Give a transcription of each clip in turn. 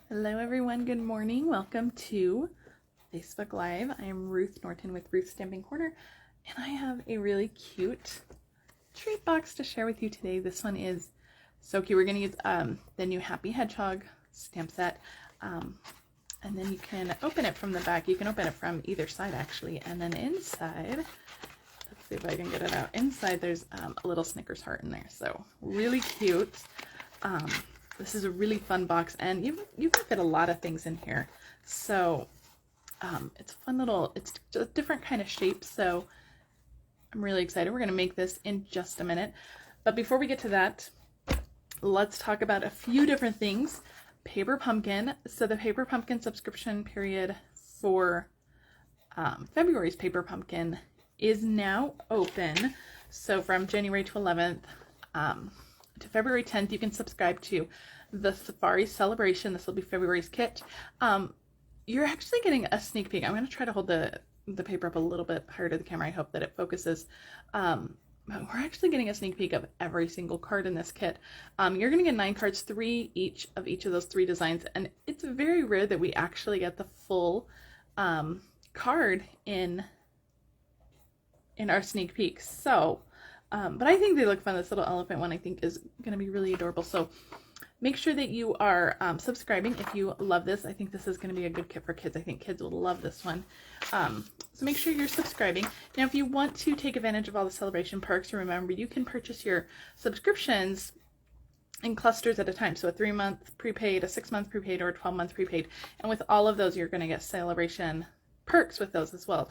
Hello everyone, good morning. Welcome to Facebook Live. I am Ruth Norton with Ruth's Stamping Corner, and I have a really cute treat box to share with you today. This one is so cute. We're going to use the new Happy Hedgehog stamp set, and then you can open it from the back. You can open it from either side actually, and then inside, let's see if I can get it out. Inside there's a little Snickers Heart in there, so really cute. This is a really fun box, and you can fit a lot of things in here. So it's a fun little, it's a different kind of shape, so I'm really excited. We're going to make this in just a minute. But before we get to that, let's talk about a few different things. Paper Pumpkin. So the Paper Pumpkin subscription period for February's Paper Pumpkin is now open. So from January to 11th, to February 10th, you can subscribe to the Safari Celebration. This will be February's kit. You're actually getting a sneak peek. I'm going to try to hold the paper up a little bit higher to the camera. I hope that it focuses. But we're actually getting a sneak peek of every single card in this kit. You're going to get 9 cards, 3 each of those 3 designs, and it's very rare that we actually get the full card in our sneak peek. So but I think they look fun. This little elephant one I think is going to be really adorable. So make sure that you are subscribing if you love this. I think this is going to be a good kit for kids. I think kids will love this one. So make sure you're subscribing. Now, if you want to take advantage of all the celebration perks, remember you can purchase your subscriptions in clusters at a time. So a 3-month prepaid, a 6-month prepaid, or a 12-month prepaid. And with all of those, you're going to get Sale-a-Bration perks with those as well.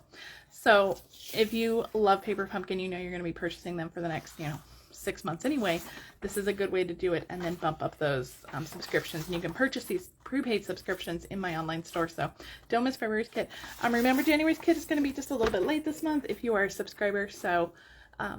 So if you love Paper Pumpkin, you know you're going to be purchasing them for the next 6 months anyway. This is a good way to do it, and then bump up those subscriptions. And you can purchase these prepaid subscriptions in my online store, so don't miss February's kit. Remember, January's kit is going to be just a little bit late this month if you are a subscriber, so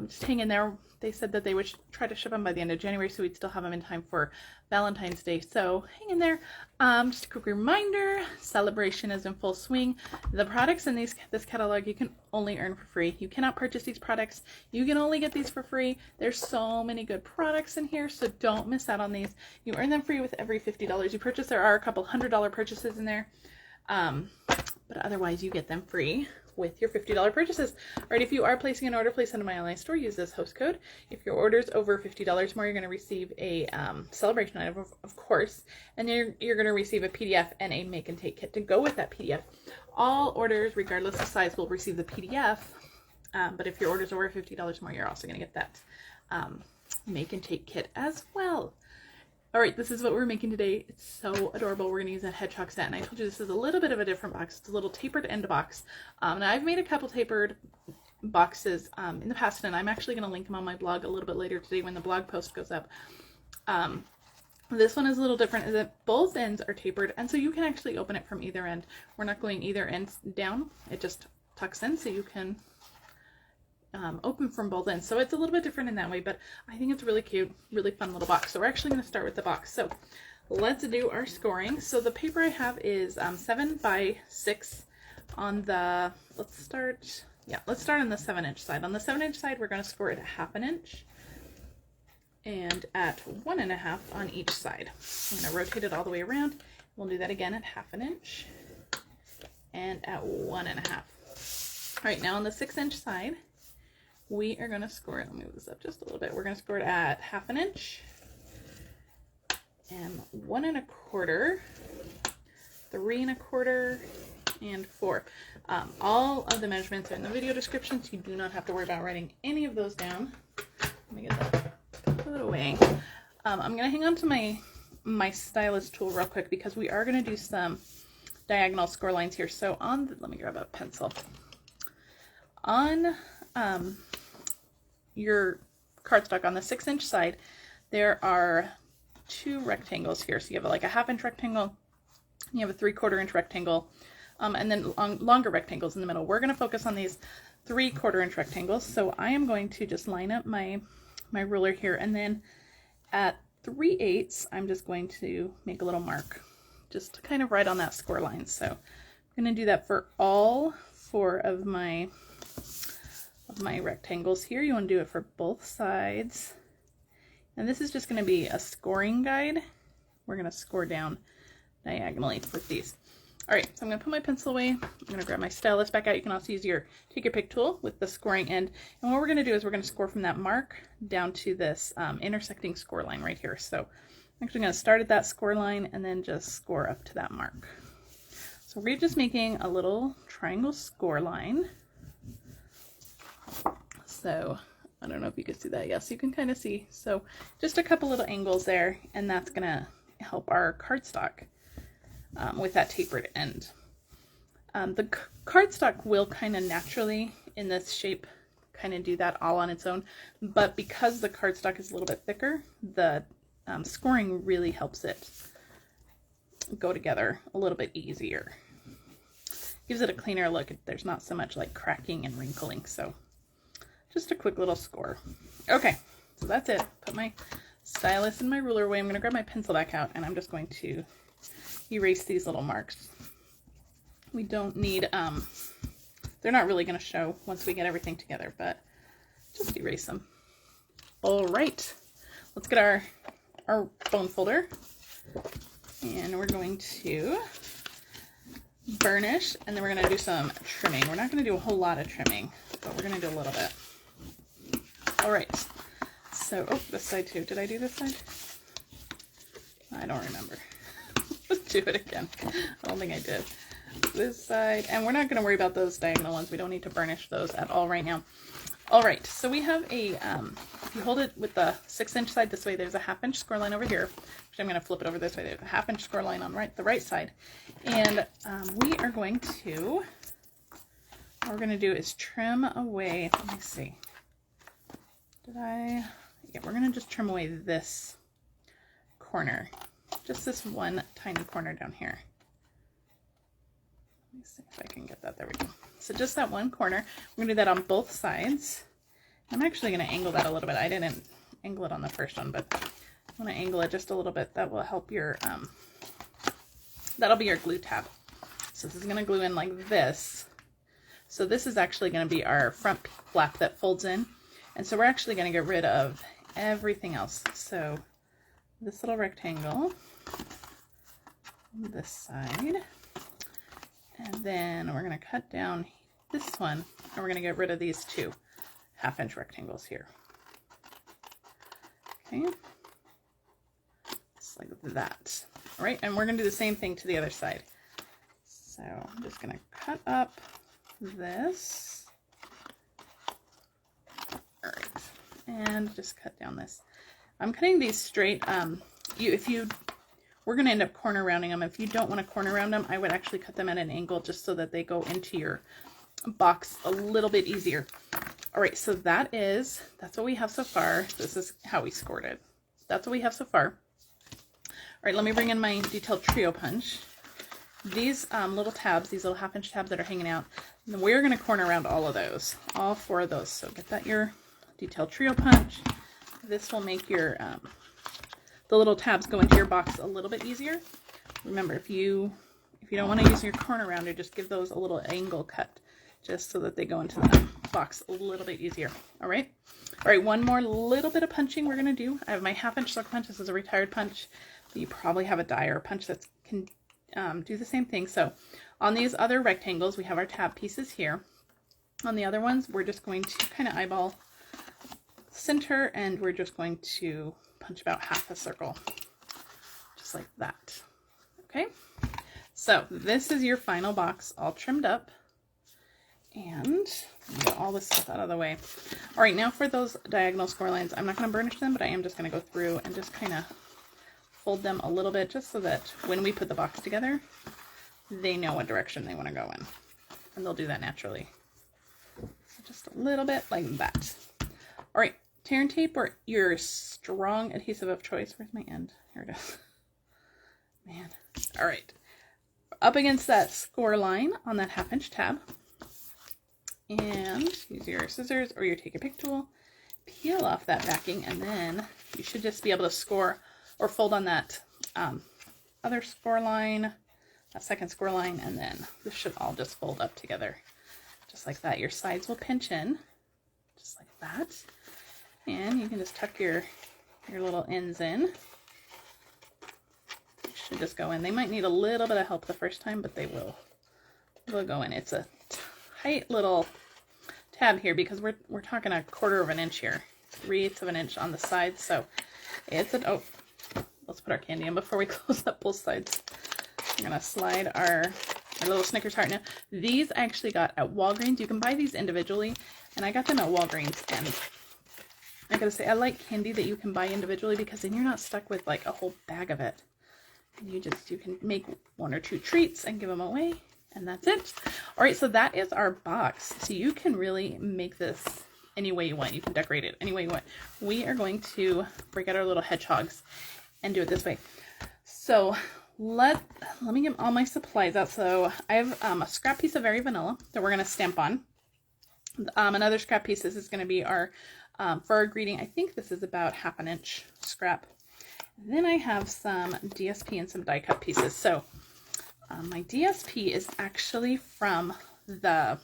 just hang in there. They said that they would try to ship them by the end of January, so we'd still have them in time for Valentine's Day. So hang in there. Just a quick reminder, Sale-a-Bration is in full swing. The products in this catalog you can only earn for free. You cannot purchase these products. You can only get these for free. There's so many good products in here, so don't miss out on these. You earn them free with every $50 you purchase. There are a couple $100 purchases in there, but otherwise you get them free with your $50 purchases. All right, if you are placing an order, place it in my online store, use this host code. If your order is over $50 more, you're going to receive a celebration item, of course, and then you're going to receive a PDF and a make and take kit to go with that PDF. All orders, regardless of size, will receive the PDF, but if your order is over $50 more, you're also going to get that make and take kit as well. All right, this is what we're making today. It's so adorable. We're going to use that hedgehog set, and I told you this is a little bit of a different box. It's a little tapered end box. Now, I've made a couple tapered boxes in the past, and I'm actually going to link them on my blog a little bit later today when the blog post goes up. This one is a little different, is that both ends are tapered, and so you can actually open it from either end. We're not gluing either end down. It just tucks in, so you can open from both ends. So it's a little bit different in that way, but I think it's really cute, really fun little box. So we're actually going to start with the box. So let's do our scoring. So the paper I have is 7 by 6 on the, let's start on the 7-inch side. On the 7-inch side, we're going to score it at 1/2 inch and at 1.5 on each side. I'm going to rotate it all the way around. We'll do that again at 1/2 inch and at 1.5. All right, now on the 6-inch side, we are going to score it, let me move this up just a little bit. We're going to score it at 1/2 inch and 1.25, 3.25, and 4. All of the measurements are in the video description, so you do not have to worry about writing any of those down. Let me get that put away. I'm going to hang on to my stylus tool real quick because we are going to do some diagonal score lines here. So let me grab a pencil. On your cardstock on the 6-inch side, there are 2 rectangles here. So you have like a 1/2 inch rectangle, you have a 3/4 inch rectangle, and then longer rectangles in the middle. We're going to focus on these 3/4 inch rectangles. So I am going to just line up my ruler here, and then at 3/8 I'm just going to make a little mark just to kind of right on that score line. So I'm going to do that for all 4 of my rectangles here. You want to do it for both sides, and this is just going to be a scoring guide. We're going to score down diagonally with these. All right, so I'm gonna put my pencil away. I'm gonna grab my stylus back out. You can also use your take your pick tool with the scoring end. And what we're gonna do is we're gonna score from that mark down to this intersecting score line right here. So I'm actually gonna start at that score line and then just score up to that mark. So we're just making a little triangle score line. So I don't know if you can see that. Yes, you can kind of see. So just a couple little angles there, and that's gonna help our cardstock with that tapered end. The cardstock will kind of naturally in this shape kind of do that all on its own, but because the cardstock is a little bit thicker, the scoring really helps it go together a little bit easier. Gives it a cleaner look. There's not so much like cracking and wrinkling. So just a quick little score. Okay, so that's it. Put my stylus and my ruler away. I'm going to grab my pencil back out and I'm just going to erase these little marks. We don't need, they're not really going to show once we get everything together, but just erase them. All right, let's get our bone folder, and we're going to burnish, and then we're going to do some trimming. We're not going to do a whole lot of trimming, but we're going to do a little bit. All right, so, oh, this side too. Did I do this side? I don't remember. Let's do it again. I don't think I did. This side, and we're not going to worry about those diagonal ones. We don't need to burnish those at all right now. All right, so we have a, if you hold it with the 6-inch side this way, there's a 1/2-inch score line over here, which I'm going to flip it over this way. There's a 1/2-inch score line on the right side. And we are going to, what we're going to do is trim away, let me see. Yeah, we're going to just trim away this corner. Just this one tiny corner down here. Let me see if I can get that. There we go. So just that one corner. We're going to do that on both sides. I'm actually going to angle that a little bit. I didn't angle it on the first one, but I want to angle it just a little bit. That will help your, that'll be your glue tab. So this is going to glue in like this. So this is actually going to be our front flap that folds in. And so we're actually going to get rid of everything else. So this little rectangle on this side, and then we're going to cut down this one, and we're going to get rid of these two 1/2-inch rectangles here. Okay, just like that. All right, and we're going to do the same thing to the other side. So I'm just going to cut up this. All right, and just cut down this. I'm cutting these straight. We're going to end up corner rounding them. If you don't want to corner round them, I would actually cut them at an angle just so that they go into your box a little bit easier. All right, so that's what we have so far. This is how we scored it. That's what we have so far. All right, let me bring in my detailed trio punch. These little tabs, these little 1/2-inch tabs that are hanging out, we're going to corner around all of those, all 4 of those. So get that your detailed trio punch. This will make your the little tabs go into your box a little bit easier. Remember, if you don't want to use your corner rounder, just give those a little angle cut just so that they go into the box a little bit easier. All right, one more little bit of punching we're going to do. I have my 1/2-inch sucker punch. This is a retired punch. You probably have a die or a punch that can do the same thing. So on these other rectangles, we have our tab pieces here. On the other ones, we're just going to kind of eyeball center, and we're just going to punch about 1/2 a circle, just like that. Okay, so this is your final box all trimmed up, and get all this stuff out of the way. All right, now for those diagonal score lines, I'm not going to burnish them, but I am just going to go through and just kind of fold them a little bit, just so that when we put the box together, they know what direction they want to go in, and they'll do that naturally. So just a little bit like that. All right, tear and tape or your strong adhesive of choice. Where's my end? Here it is. Man. All right. Up against that score line on that 1/2-inch tab. And use your scissors or your take your pick tool. Peel off that backing, and then you should just be able to score or fold on that other score line, that second score line, and then this should all just fold up together. Just like that. Your sides will pinch in, just like that. And you can just tuck your little ends in. Make should just go in. They might need a little bit of help the first time, but they will go in. It's a tight little tab here because we're talking 1/4 of an inch here, 3/8 of an inch on the sides. So it's oh, let's put our candy in before we close up both sides. We're gonna slide our little Snickers Heart. Now these I actually got at Walgreens. You can buy these individually, and I got them at Walgreens. And I gotta say, I like candy that you can buy individually because then you're not stuck with like a whole bag of it. And you can make 1 or 2 treats and give them away. And that's it. All right, so that is our box. So you can really make this any way you want. You can decorate it any way you want. We are going to break out our little hedgehogs and do it this way. So let me get all my supplies out. So I have a scrap piece of Very Vanilla that we're going to stamp on. Another scrap piece, this is going to be our, for our greeting, I think this is about 1/2 inch scrap. And then I have some DSP and some die cut pieces. So my DSP is actually from the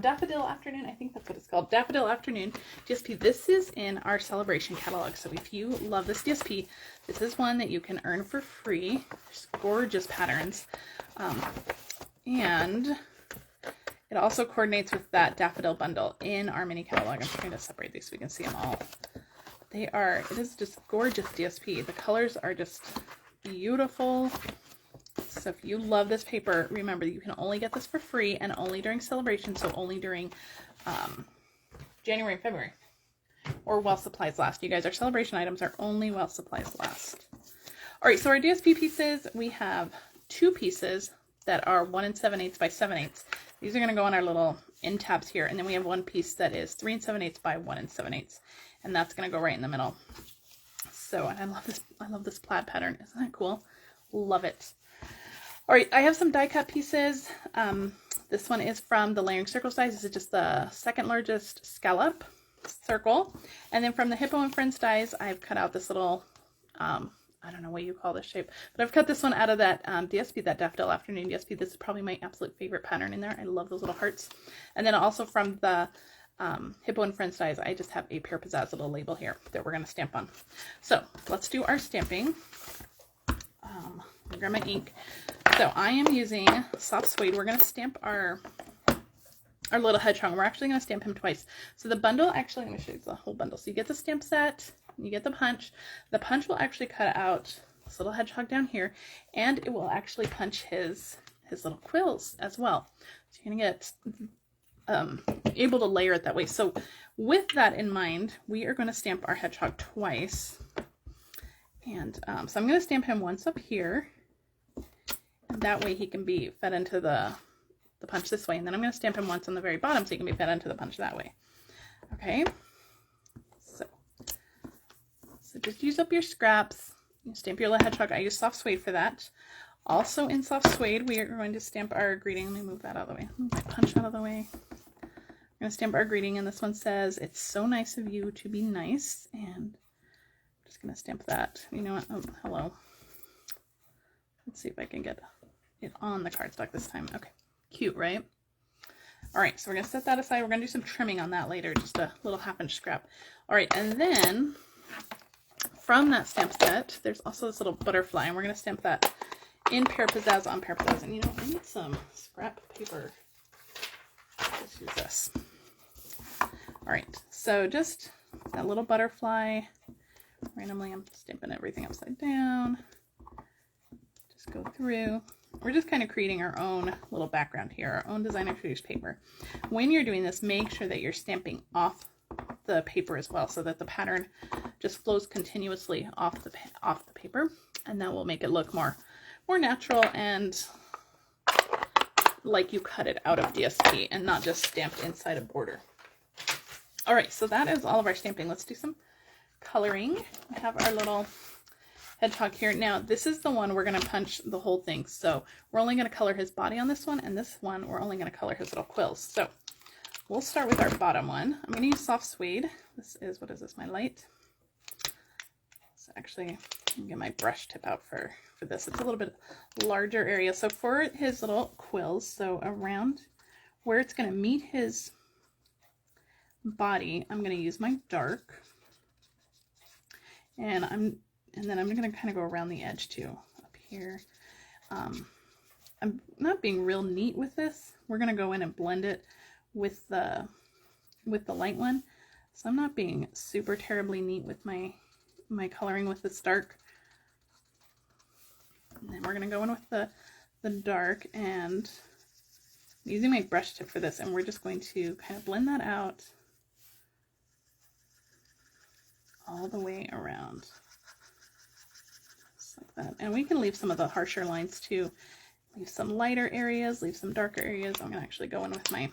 Daffodil Afternoon. I think that's what it's called. Daffodil Afternoon DSP. This is in our Sale-a-Bration catalog. So if you love this DSP, this is one that you can earn for free. There's gorgeous patterns. And it also coordinates with that Daffodil bundle in our mini catalog. I'm trying to separate these so we can see them all. It is just gorgeous DSP. The colors are just beautiful. So if you love this paper, remember you can only get this for free and only during Sale-a-Bration, so only during January and February, or while supplies last. You guys, our Sale-a-Bration items are only while supplies last. All right, so our DSP pieces, we have 2 pieces that are 1 7/8 by 7/8. These are going to go on our little end tabs here, and then we have 1 piece that is 3 7/8 by 1 7/8, and that's going to go right in the middle. So, and I love this plaid pattern. Isn't that cool? Love it. All right, I have some die cut pieces. This one is from the layering circle size. This is just the 2nd largest scallop circle. And then from the Hippo and Friends dies, I've cut out this little, I don't know what you call this shape, but I've cut this one out of that DSP, that Daffodil Afternoon DSP. This is probably my absolute favorite pattern in there. I love those little hearts. And then also from the Hippo and Friends dies, I just have a Pure Pizzazz little label here that we're going to stamp on. So let's do our stamping. Grab my ink. So I am using soft suede. We're going to stamp our little hedgehog. We're actually going to stamp him twice. So the bundle, actually, let me show you the whole bundle. So you get the stamp set, you get the punch. The punch will actually cut out this little hedgehog down here, and it will actually punch his little quills as well. So you're going to get able to layer it that way. So with that in mind, we are going to stamp our hedgehog twice. And so I'm going to stamp him once up here. And that way he can be fed into the punch this way. And then I'm going to stamp him once on the very bottom so he can be fed into the punch that way. Okay. So just use up your scraps. You stamp your little hedgehog. I use soft suede for that. Also in soft suede, we are going to stamp our greeting. Let me move that out of the way. Move my punch out of the way. We're going to stamp our greeting, and this one says, "It's so nice of you to be nice." And I'm just going to stamp that. You know what? Oh, hello. Let's see if I can get it on the cardstock this time. Okay. Cute, right? All right, so we're going to set that aside. We're going to do some trimming on that later, just a little 1/2 inch scrap. All right, and then from that stamp set, there's also this little butterfly, and we're going to stamp that in Pure Pizzazz on Pure Pizzazz. And you know, I need some scrap paper. Let's use this. All right, so just that little butterfly. Randomly, I'm stamping everything upside down. Just go through. We're just kind of creating our own little background here, our own designer creators paper. When you're doing this, make sure that you're stamping off the paper as well, so that the pattern just flows continuously off the paper, and that will make it look more natural and like you cut it out of DSP and not just stamped inside a border. All right, so that is all of our stamping. Let's do some coloring. We have our little hedgehog here. Now, this is the one we're going to punch the whole thing. So we're only going to color his body on this one, and this one we're only going to color his little quills. So we'll start with our bottom one. I'm going to use soft suede. This is, what is this, my light? So actually, I'm going to get my brush tip out for this. It's a little bit larger area. So for his little quills, so around where it's going to meet his body, I'm going to use my dark. And And then I'm going to kind of go around the edge too, up here. I'm not being real neat with this. We're going to go in and blend it with the light one. So I'm not being super terribly neat with my coloring with this dark. And then we're going to go in with the dark, and I'm using my brush tip for this, and we're just going to kind of blend that out all the way around. Just like that. And we can leave some of the harsher lines too. Leave some lighter areas, leave some darker areas. I'm going to actually go in with my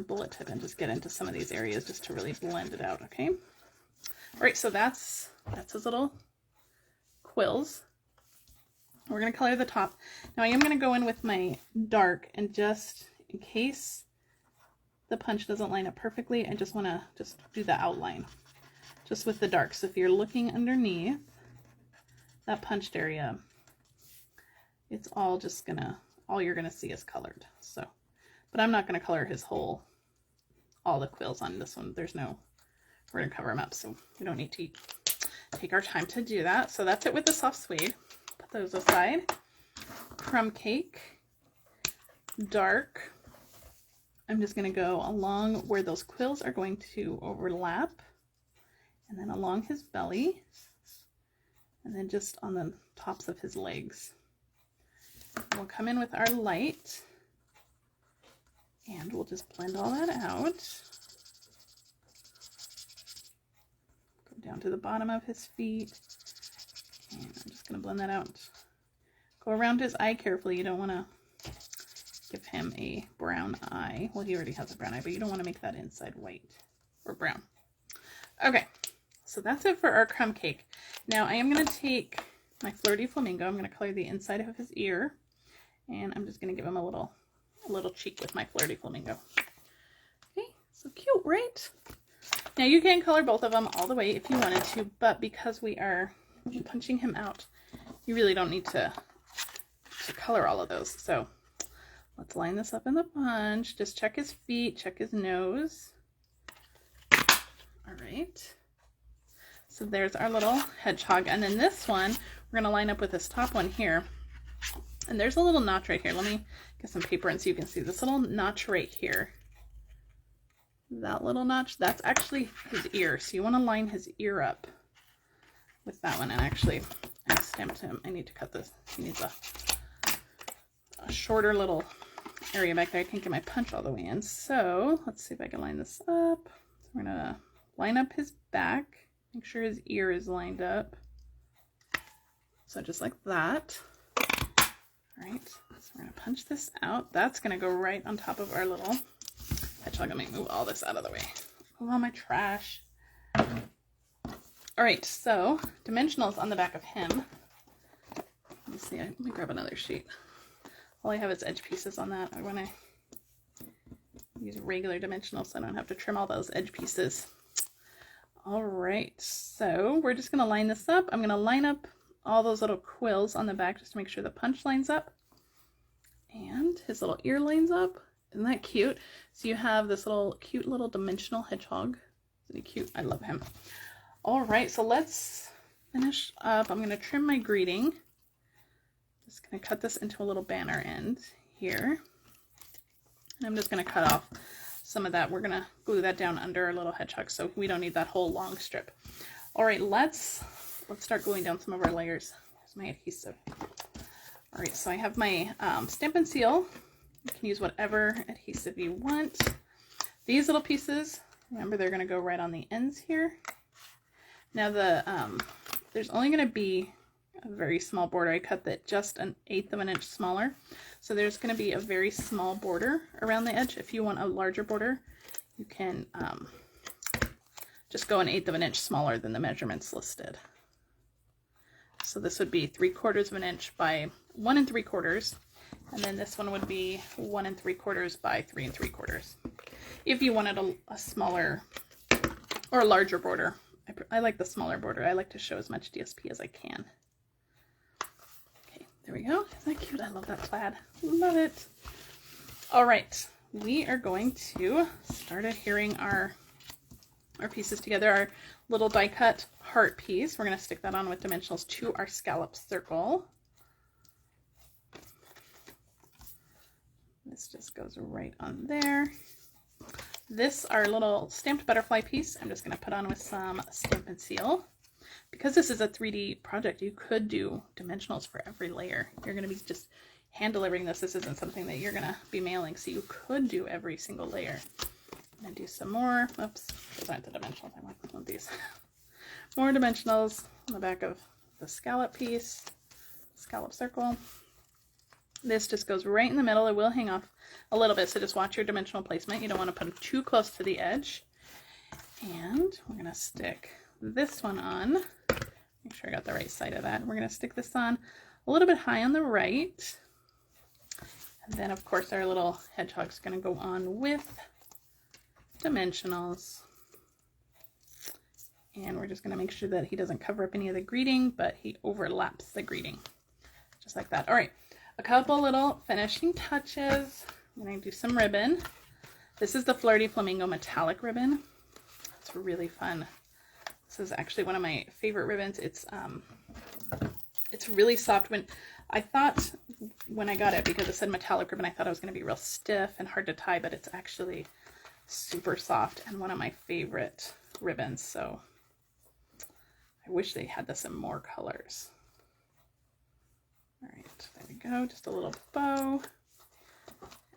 bullet tip and just get into some of these areas just to really blend it out, okay? All right, so that's his little quills. We're going to color the top. Now I am going to go in with my dark, and just in case the punch doesn't line up perfectly, I just want to just do the outline just with the dark. So if you're looking underneath that punched area, it's all just all you're gonna see is colored. So, but I'm not gonna color all the quills on this one. We're gonna cover them up, so we don't need to take our time to do that. So that's it with the soft suede. Put those aside. Crumb cake, dark. I'm just gonna go along where those quills are going to overlap, and then along his belly, and then just on the tops of his legs. We'll come in with our light, and we'll just blend all that out. Go down to the bottom of his feet, and I'm just going to blend that out. Go around his eye carefully. You don't want to give him a brown eye. Well, he already has a brown eye, but you don't want to make that inside white or brown. Okay, so that's it for our crumb cake. Now I am going to take my Flirty Flamingo. I'm going to color the inside of his ear, and I'm just going to give him a little cheek with my Flirty Flamingo. Okay, so cute, right? Now you can color both of them all the way if you wanted to, but because we are punching him out, you really don't need to color all of those. So let's line this up in the punch. Just check his feet, check his nose. All right. So there's our little hedgehog. And then this one, we're going to line up with this top one here. And there's a little notch right here. Let me get some paper in so you can see this little notch right here. That little notch, that's actually his ear. So you want to line his ear up with that one. And actually, I stamped him. I need to cut this. He needs a shorter little area back there. I can't get my punch all the way in. So let's see if I can line this up. So we're going to line up his back. Make sure his ear is lined up. So just like that. All right, so we're gonna punch this out. That's gonna go right on top of our little hedgehog. Let me move all this out of the way. Move all my trash. All right, so dimensionals on the back of him. Let me see, let me grab another sheet. All I have is edge pieces on that. I wanna use regular dimensionals so I don't have to trim all those edge pieces. All right, so we're just gonna line this up. I'm gonna line up all those little quills on the back just to make sure the punch lines up. And his little ear lines up. Isn't that cute? So you have this little cute little dimensional hedgehog. Isn't he cute? I love him. All right, so let's finish up. I'm gonna trim my greeting. Just gonna cut this into a little banner end here. And I'm just gonna cut off some of that. We're gonna glue that down under our little hedgehog, so we don't need that whole long strip. All right, let's start gluing down some of our layers. Here's my adhesive. All right, so I have my Stampin' Seal. You can use whatever adhesive you want. These little pieces, remember, they're gonna go right on the ends here. Now there's only gonna be a very small border. I cut that just 1/8 of an inch smaller. So there's going to be a very small border around the edge. If you want a larger border, you can just go 1/8 of an inch smaller than the measurements listed. So this would be 3/4 of an inch by 1 3/4. And then this one would be 1 3/4 by 3 3/4. If you wanted a smaller or a larger border. I like the smaller border. I like to show as much DSP as I can. There we go. Isn't that cute? I love that plaid. Love it. All right. We are going to start adhering our pieces together. Our little die cut heart piece. We're going to stick that on with dimensionals to our scallop circle. This just goes right on there. This, our little stamped butterfly piece, I'm just going to put on with some Stampin' Seal. Because this is a 3D project, you could do dimensionals for every layer. You're going to be just hand delivering this. This isn't something that you're going to be mailing, so you could do every single layer. I'm going to do some more. Oops, those aren't the dimensionals. I want these. More dimensionals on the back of the scallop piece, scallop circle. This just goes right in the middle. It will hang off a little bit, so just watch your dimensional placement. You don't want to put them too close to the edge. And we're going to stick this one on. Make sure I got the right side of that. We're going to stick this on a little bit high on the right. And then, of course, our little hedgehog's going to go on with dimensionals. And we're just going to make sure that he doesn't cover up any of the greeting, but he overlaps the greeting. Just like that. All right. A couple little finishing touches. I'm going to do some ribbon. This is the Flirty Flamingo metallic ribbon. It's really fun. This is actually one of my favorite ribbons. It's really soft. I thought when I got it, because it said metallic ribbon, I thought it was going to be real stiff and hard to tie, but it's actually super soft and one of my favorite ribbons. So I wish they had this in more colors. All right, there we go. Just a little bow.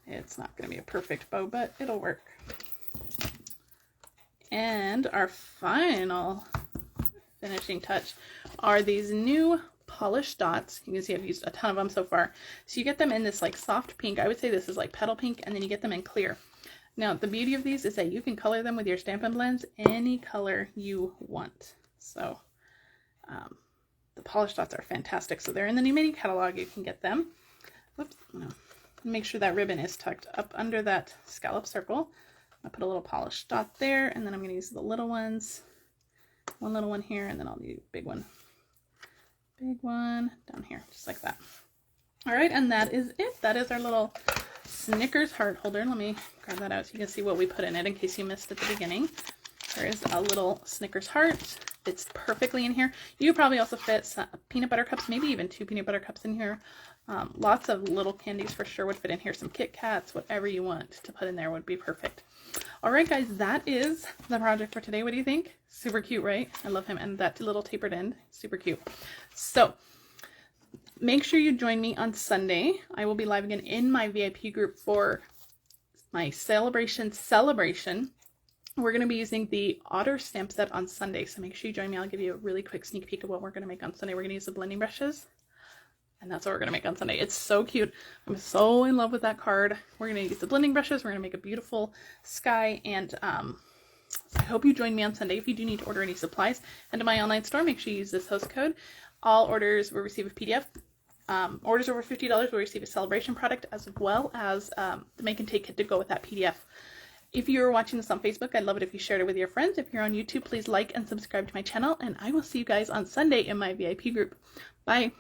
It's not going to be a perfect bow, but it'll work. And our final finishing touch are these new polished dots. You can see I've used a ton of them so far. So you get them in this like soft pink. I would say this is like petal pink, and then you get them in clear. Now, the beauty of these is that you can color them with your Stampin' Blends any color you want. So the polished dots are fantastic. So they're in the new mini catalog. You can get them. Whoops, no. Make sure that ribbon is tucked up under that scallop circle. I'll put a little polished dot there, and then I'm going to use the little ones. One little one here, and then I'll do big one. Big one down here, just like that. All right, and that is it. That is our little Snickers Heart holder. Let me grab that out so you can see what we put in it in case you missed at the beginning. There is a little Snickers Heart. Fits perfectly in here. You could probably also fit some peanut butter cups, maybe even 2 peanut butter cups in here. Lots of little candies for sure would fit in here. Some Kit Kats, whatever you want to put in there would be perfect. All right, guys, that is the project for today. What do you think? Super cute, right? I love him. And that little tapered end, super cute. So make sure you join me on Sunday. I will be live again in my VIP group for my Sale-a-Bration celebration. We're going to be using the Otter stamp set on Sunday, so make sure you join me. I'll give you a really quick sneak peek of what we're going to make on Sunday. We're going to use the blending brushes, and that's what we're going to make on Sunday. It's so cute. I'm so in love with that card. We're going to use the blending brushes. We're going to make a beautiful sky, and I hope you join me on Sunday. If you do need to order any supplies, head to my online store. Make sure you use this host code. All orders will receive a PDF. Orders over $50 will receive a Sale-a-Bration product, as well as the make and take kit to go with that PDF. If you're watching this on Facebook, I'd love it if you shared it with your friends. If you're on YouTube, please like and subscribe to my channel, and I will see you guys on Sunday in my VIP group. Bye.